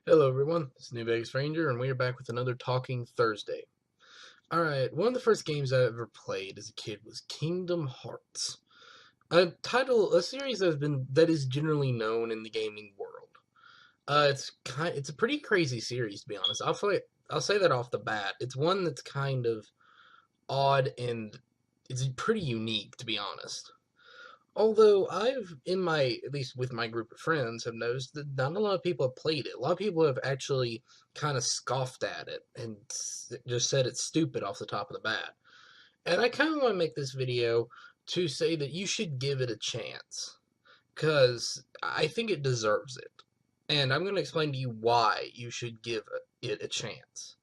Hello everyone, it's New Vegas Ranger, and we are back with another Talking Thursday. Alright, one of the first games I ever played as a kid was Kingdom Hearts. A series that is generally known in the gaming world. It's a pretty crazy series, to be honest. I'll say that off the bat. It's one that's kind of odd and it's pretty unique, to be honest. Although at least with my group of friends, have noticed that not a lot of people have played it. A lot of people have actually kind of scoffed at it and just said it's stupid off the top of the bat. And I kind of want to make this video to say that you should give it a chance because I think it deserves it. And I'm going to explain to you why you should give it a chance.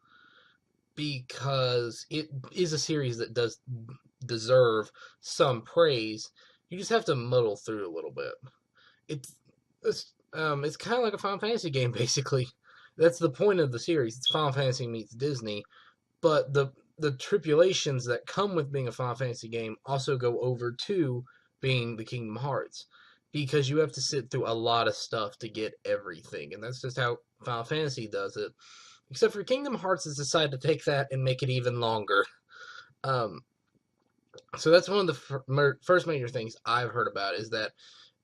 Because it is a series that does deserve some praise. You just have to muddle through a little bit. It's it's kind of like a Final Fantasy game, basically. That's the point of the series. It's Final Fantasy meets Disney, but the tribulations that come with being a Final Fantasy game also go over to being the Kingdom Hearts, because you have to sit through a lot of stuff to get everything, and that's just how Final Fantasy does it. Except for Kingdom Hearts has decided to take that and make it even longer. Um, so that's one of the first major things I've heard about is that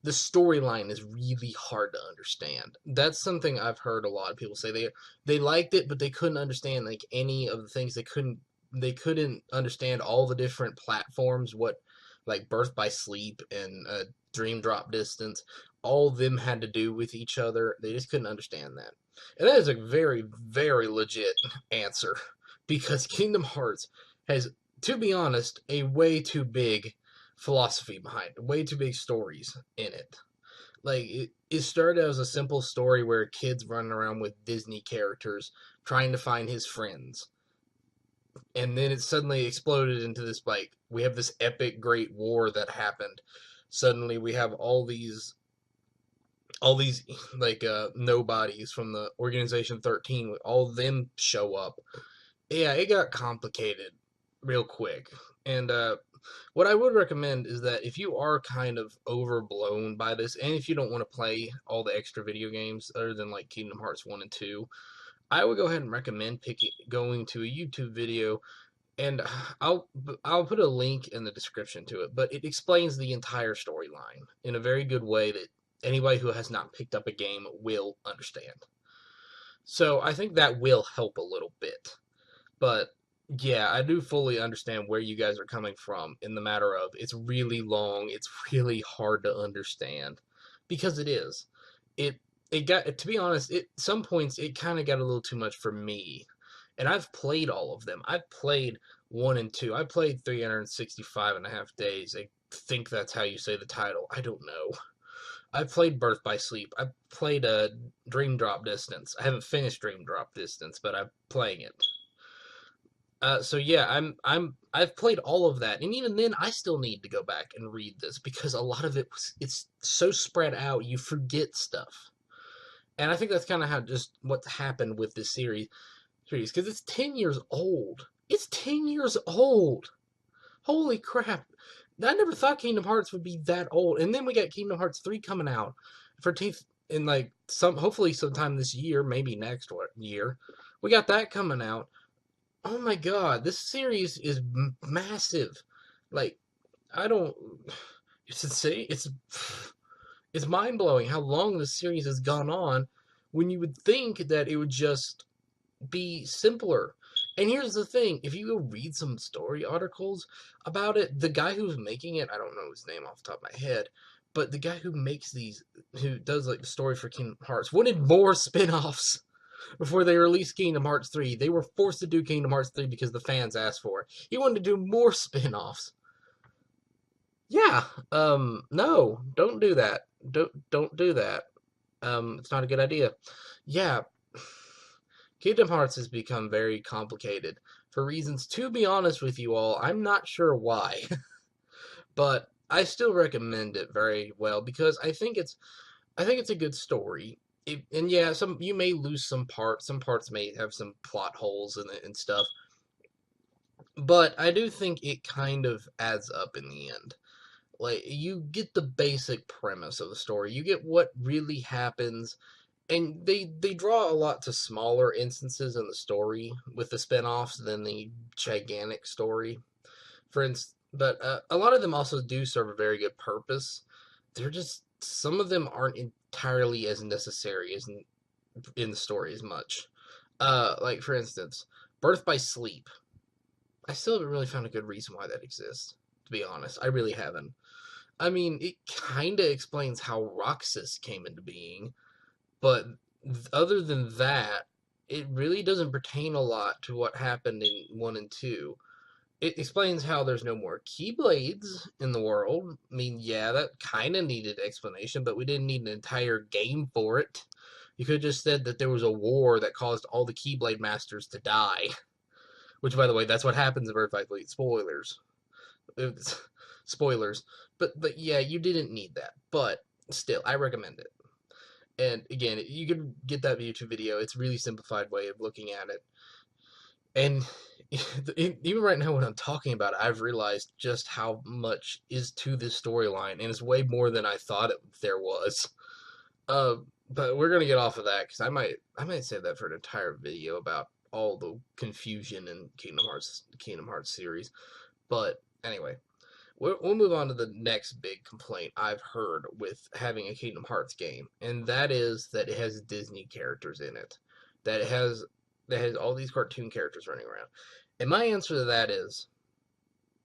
the storyline is really hard to understand. That's something I've heard a lot of people say. They liked it, but they couldn't understand like any of the things. They couldn't understand all the different platforms. What like Birth by Sleep and Dream Drop Distance, all of them had to do with each other. They just couldn't understand that. And that is a very, very legit answer because Kingdom Hearts has, to be honest, a way too big philosophy behind it, way too big stories in it. Like, it started as a simple story where kids running around with Disney characters trying to find his friends. And then it suddenly exploded into this, like, we have this epic great war that happened. Suddenly we have all these like nobodies from the organization 13, all of them show up. Yeah, it got complicated real quick. And what I would recommend is that if you are kind of overblown by this, and if you don't want to play all the extra video games other than like Kingdom Hearts 1 and 2, I would go ahead and recommend going to a YouTube video, and I'll put a link in the description to it, but it explains the entire storyline in a very good way that anybody who has not picked up a game will understand. So I think that will help a little bit. But yeah, I do fully understand where you guys are coming from in the matter of it's really long, it's really hard to understand because it is. It it got, to be honest, at some points it kind of got a little too much for me. And I've played all of them. I've played 1 and 2. I played 365 and a half days. I think that's how you say the title. I don't know. I've played Birth by Sleep. I've played Dream Drop Distance. I haven't finished Dream Drop Distance, but I'm playing it. So yeah, I've played all of that, and even then, I still need to go back and read this because a lot of it's so spread out, you forget stuff, and I think that's kind of how just what's happened with this series because it's 10 years old. It's 10 years old. Holy crap! I never thought Kingdom Hearts would be that old, and then we got Kingdom Hearts 3 coming out for teeth in like some hopefully sometime this year, maybe next year. We got that coming out. Oh my god, this series is massive. Like, I don't. It's insane. It's mind blowing how long this series has gone on. When you would think that it would just be simpler. And here's the thing: if you go read some story articles about it, the guy who's making it, I don't know his name off the top of my head, but the guy who makes these, who does like the story for Kingdom Hearts, wanted more spin-offs before they released Kingdom Hearts 3. They were forced to do Kingdom Hearts 3 because the fans asked for it. He wanted to do more spin-offs. Yeah, no, don't do that. Don't do that. It's not a good idea. Yeah, Kingdom Hearts has become very complicated for reasons, to be honest with you all, I'm not sure why. But I still recommend it very well because I think it's a good story. And yeah, some you may lose some parts. Some parts may have some plot holes in it and stuff. But I do think it kind of adds up in the end. Like you get the basic premise of the story. You get what really happens, and they draw a lot to smaller instances in the story with the spin-offs than the gigantic story. For instance, but a lot of them also do serve a very good purpose. They're just some of them aren't entirely as necessary as in the story as much. Like for instance, Birth by Sleep. I still haven't really found a good reason why that exists. To be honest, I really haven't. I mean, it kind of explains how Roxas came into being, but other than that, it really doesn't pertain a lot to what happened in 1 and 2. It explains how there's no more Keyblades in the world. I mean, yeah, that kind of needed explanation, but we didn't need an entire game for it. You could have just said that there was a war that caused all the Keyblade Masters to die. Which, by the way, that's what happens in Birth by Sleep. Spoilers. Spoilers. But yeah, you didn't need that. But still, I recommend it. And again, you can get that YouTube video. It's a really simplified way of looking at it. And even right now, when I'm talking about it, I've realized just how much is to this storyline, and it's way more than I thought there was. Uh, but we're gonna get off of that because I might save that for an entire video about all the confusion in Kingdom Hearts series. But anyway, we'll move on to the next big complaint I've heard with having a Kingdom Hearts game, and that is that it has Disney characters in it. That it has all these cartoon characters running around. And my answer to that is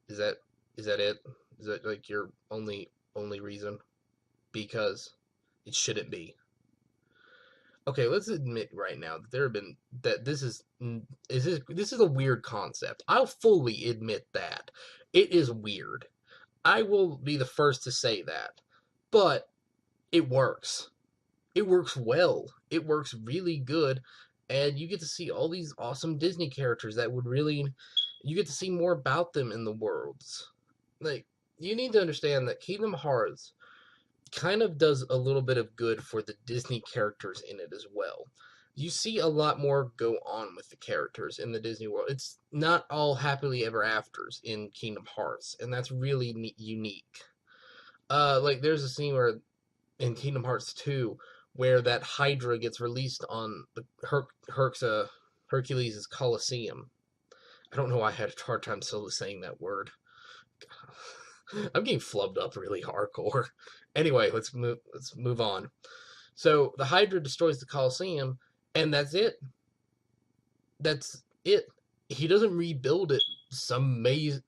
that is that it? Is that like your only reason? Because it shouldn't be. Okay, let's admit right now that there have been that this is a weird concept. I'll fully admit that. It is weird. I will be the first to say that. But it works. It works well. It works really good, and you get to see all these awesome Disney characters that would really you get to see more about them in the worlds. Like you need to understand that Kingdom Hearts kind of does a little bit of good for the Disney characters in it as well. You see a lot more go on with the characters in the Disney world. It's not all happily ever afters in Kingdom Hearts, and that's really unique. Like there's a scene where in Kingdom Hearts 2 where that Hydra gets released on the Hercules' Coliseum. I don't know why I had a hard time still saying that word. I'm getting flubbed up really hardcore. Anyway, let's move on. So the Hydra destroys the Coliseum, and that's it. That's it. He doesn't rebuild it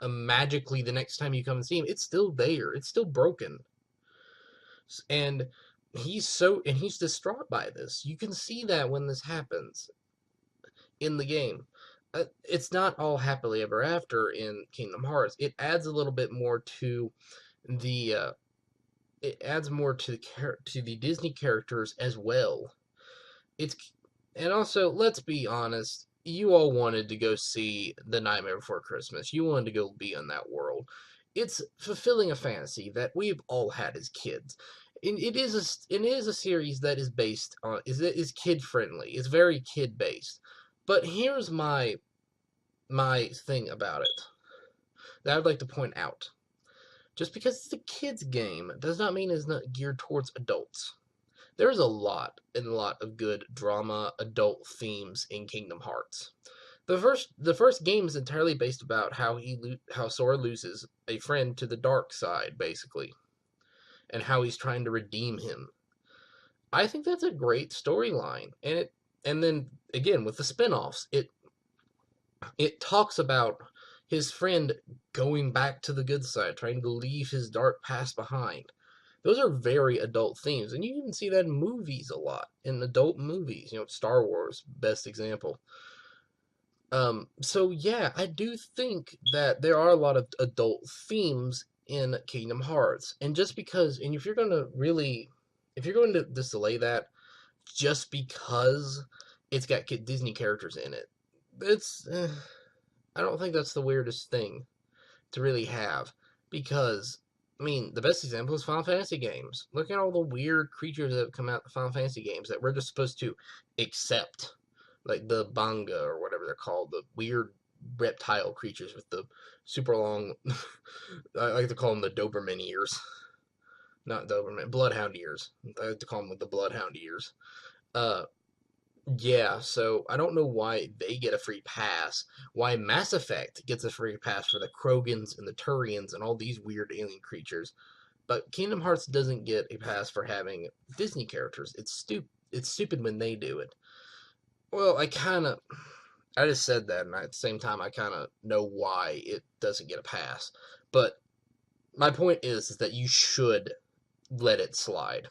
magically the next time you come and see him. It's still there. It's still broken. And he's distraught by this. You can see that when this happens in the game. It's not all happily ever after in Kingdom Hearts. It adds a little bit more to the to the Disney characters as well. It's and also let's be honest, you all wanted to go see The Nightmare Before Christmas. You wanted to go be in that world. It's fulfilling a fantasy that we've all had as kids. And it is a series that is based on is kid friendly. It's very kid based. But here's my thing about it that I'd like to point out. Just because it's a kid's game does not mean it's not geared towards adults. There's a lot of good drama adult themes in Kingdom Hearts. The first game is entirely based about how Sora loses a friend to the dark side, basically, and how he's trying to redeem him. I think that's a great storyline, and then again with the spin-offs, it talks about his friend going back to the good side, trying to leave his dark past behind. Those are very adult themes, and you even see that in movies a lot, in adult movies. Star Wars, best example. So yeah, I do think that there are a lot of adult themes in Kingdom Hearts, and if you're going to display that just because it's got Disney characters in it, I don't think that's the weirdest thing to really have, because I mean, the best example is Final Fantasy games. Look at all the weird creatures that have come out of Final Fantasy games that we're just supposed to accept, like the Banga or whatever they're called, the weird reptile creatures with the super long. I like to call them the Doberman ears, not Doberman, Bloodhound ears. I like to call them with the Bloodhound ears. Uh, yeah, so I don't know why they get a free pass, why Mass Effect gets a free pass for the Krogans and the Turians and all these weird alien creatures, but Kingdom Hearts doesn't get a pass for having Disney characters. It's stupid when they do it. Well, I just said that, and at the same time, I kind of know why it doesn't get a pass. But my point is that you should let it slide.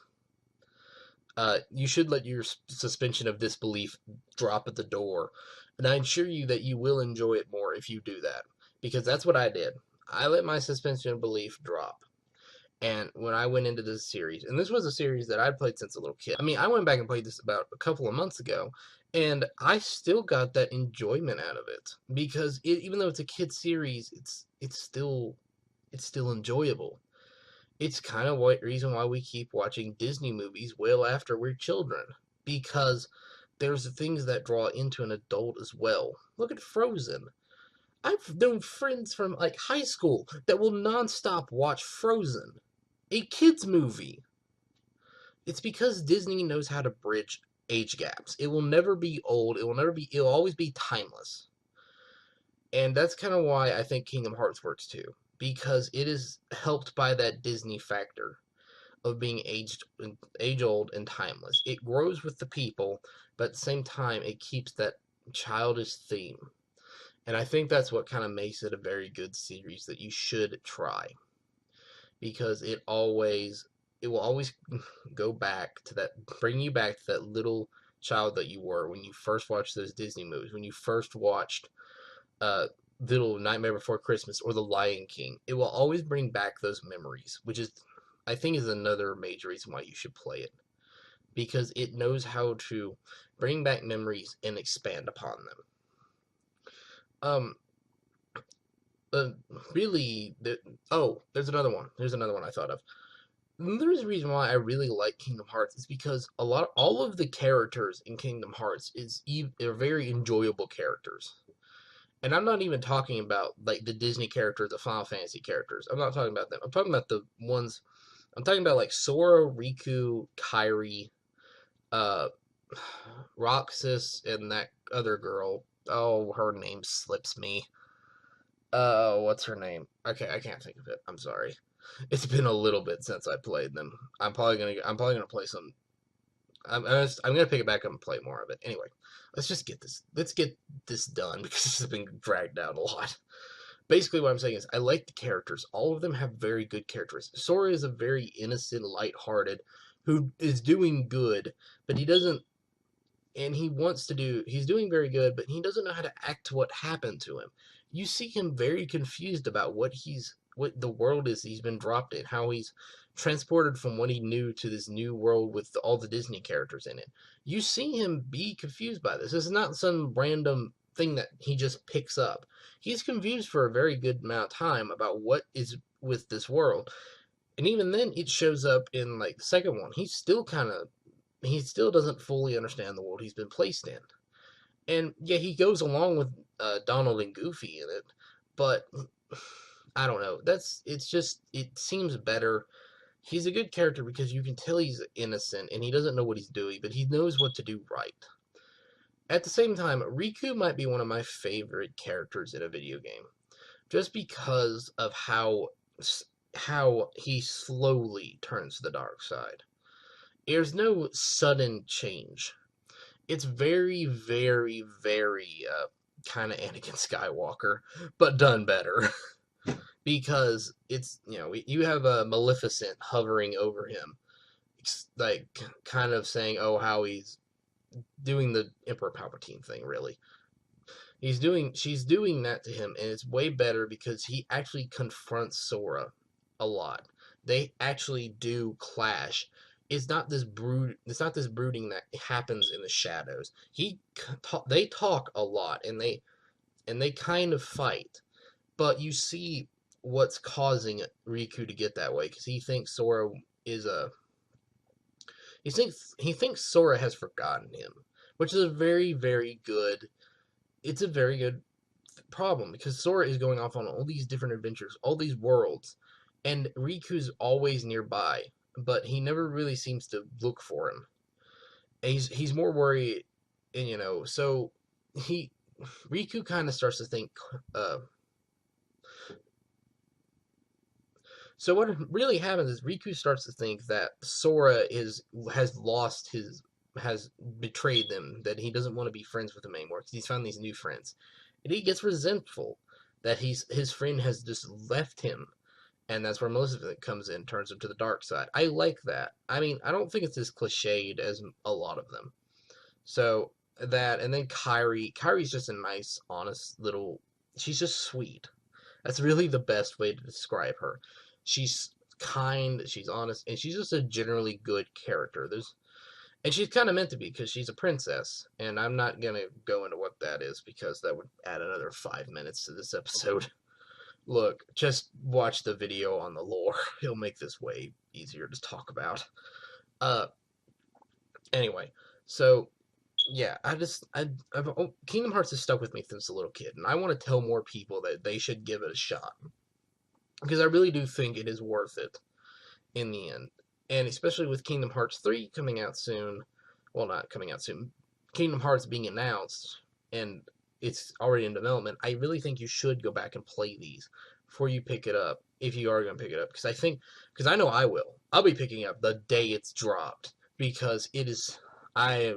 You should let your suspension of disbelief drop at the door, and I assure you that you will enjoy it more if you do that, because that's what I did. I let my suspension of belief drop. And when I went into this series, and this was a series that I'd played since a little kid. I mean, I went back and played this about a couple of months ago, and I still got that enjoyment out of it because even though it's a kid series, it's still enjoyable. It's kind of what reason why we keep watching Disney movies well after we're children, because there's things that draw into an adult as well. Look at Frozen. I've known friends from like high school that will nonstop watch Frozen, a kids movie. It's because Disney knows how to bridge age gaps. It will never be old. It'll always be timeless. And that's kind of why I think Kingdom Hearts works too, because it is helped by that Disney factor of being age old and timeless. It grows with the people, but at the same time it keeps that childish theme. And I think that's what kind of makes it a very good series that you should try, because it will always go back to that, bring you back to that little child that you were when you first watched those Disney movies, when you first watched uh Little Nightmare Before Christmas or The Lion King. It will always bring back those memories, which is I think is another major reason why you should play it, because it knows how to bring back memories and expand upon them. Um, uh, really, there's another one. There's another one I thought of. There's a reason why I really like Kingdom Hearts is because all of the characters in Kingdom Hearts are very enjoyable characters. And I'm not even talking about like the Disney characters, the Final Fantasy characters. I'm not talking about them. I'm talking about the ones. I'm talking about like Sora, Riku, Kairi, uh, Roxas, and that other girl. Oh, her name slips me. What's her name? Okay, I can't think of it. I'm sorry. It's been a little bit since I played them. I'm probably gonna play some. I'm gonna pick it back up and play more of it. Anyway, let's get this done because this has been dragged out a lot. Basically, what I'm saying is I like the characters. All of them have very good characters. Sora is a very innocent, light-hearted, who is doing good, but he doesn't, and he wants to do. He's doing very good, but he doesn't know how to act to what happened to him. You see him very confused about what the world is he's been dropped in, how he's transported from what he knew to this new world with all the Disney characters in it. You see him be confused by this. This is not some random thing that he just picks up. He's confused for a very good amount of time about what is with this world. And even then it shows up in like the second one. He still doesn't fully understand the world he's been placed in. And yeah, he goes along with Donald and Goofy in it, but I don't know. It seems better. He's a good character because you can tell he's innocent and he doesn't know what he's doing, but he knows what to do right. At the same time, Riku might be one of my favorite characters in a video game, just because of how he slowly turns to the dark side. There's no sudden change. It's very, very, very kind of Anakin Skywalker, but done better. Because you have a Maleficent hovering over him, like kind of saying, "Oh, how he's doing the Emperor Palpatine thing." Really, she's doing that to him, and it's way better because he actually confronts Sora a lot. They actually do clash. It's not this brooding that happens in the shadows. They talk a lot, and they kind of fight, but you see what's causing Riku to get that way because is a he thinks Sora has forgotten him, which is a very very good. It's a very good problem because Sora is going off on all these different adventures, all these worlds, and Riku's always nearby, but he never really seems to look for him. He's more worried, and so he Riku kind of starts to think. Uh, so what really happens is Riku starts to think that Sora has betrayed them, that he doesn't want to be friends with them anymore because he's found these new friends, and he gets resentful that his friend has just left him, and that's where most of it comes in, turns him to the dark side. I like that. I mean, I don't think it's as cliched as a lot of them. So that, and then Kyrie's just a nice, honest little. She's just sweet. That's really the best way to describe her. She's kind, she's honest, and she's just a generally good character. And she's kind of meant to be because she's a princess, and I'm not gonna go into what that is because that would add another 5 minutes to this episode. Look, just watch the video on the lore. It'll make this way easier to talk about. Uh, anyway, so yeah, Kingdom Hearts has stuck with me since a little kid, and I want to tell more people that they should give it a shot because I really do think it is worth it in the end, and especially with Kingdom Hearts 3 coming out soon. Well, not coming out soon. Kingdom Hearts being announced and it's already in development. I really think you should go back and play these before you pick it up, if you are going to pick it up, because I know I will. I'll be picking up the day it's dropped because I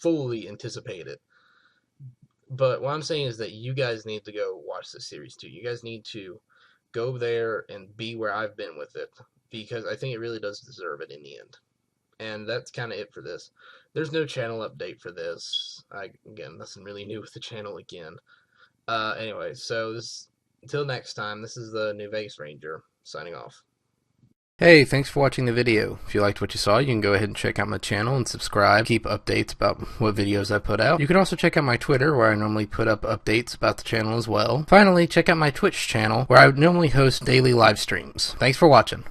fully anticipate it. But what I'm saying is that you guys need to go watch this series too. You guys need to go there and be where I've been with it because I think it really does deserve it in the end. And that's kind of it for this. There's no channel update for this. Again, nothing really new with the channel again. Anyway, so until next time, this is the New Vegas Ranger signing off. Hey, thanks for watching the video. If you liked what you saw, you can go ahead and check out my channel and subscribe. Keep updates about what videos I put out. You can also check out my Twitter, where I normally put up updates about the channel as well. Finally, check out my Twitch channel, where I normally host daily live streams. Thanks for watching.